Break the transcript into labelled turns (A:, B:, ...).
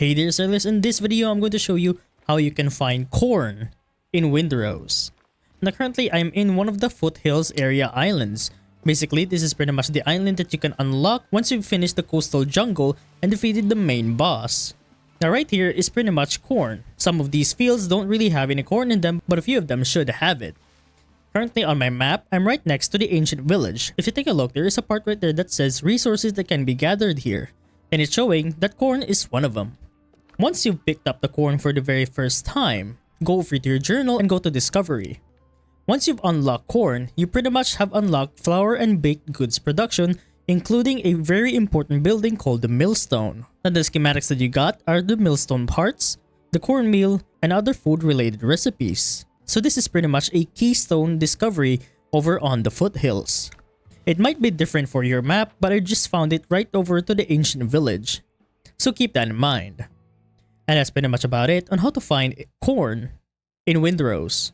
A: Hey there sailors, in this video I'm going to show you how you can find corn in Windrose. Now currently I'm in one of the foothills area islands. Basically this is pretty much the island that you can unlock once you've finished the coastal jungle and defeated the main boss. Now right here is pretty much corn. Some of these fields don't really have any corn in them, but a few of them should have it. Currently on my map, I'm right next to the ancient village. If you take a look, there is a part right there that says resources that can be gathered here. And it's showing that corn is one of them. Once you've picked up the corn for the very first time, go over to your journal and go to discovery. Once you've unlocked corn, you pretty much have unlocked flour and baked goods production, including a very important building called the millstone. Now the schematics that you got are the millstone parts, the cornmeal, and other food related recipes. So this is pretty much a keystone discovery over on the foothills. It might be different for your map, but I just found it right over to the ancient village. So keep that in mind. And that's pretty much about it on how to find corn in Windrose.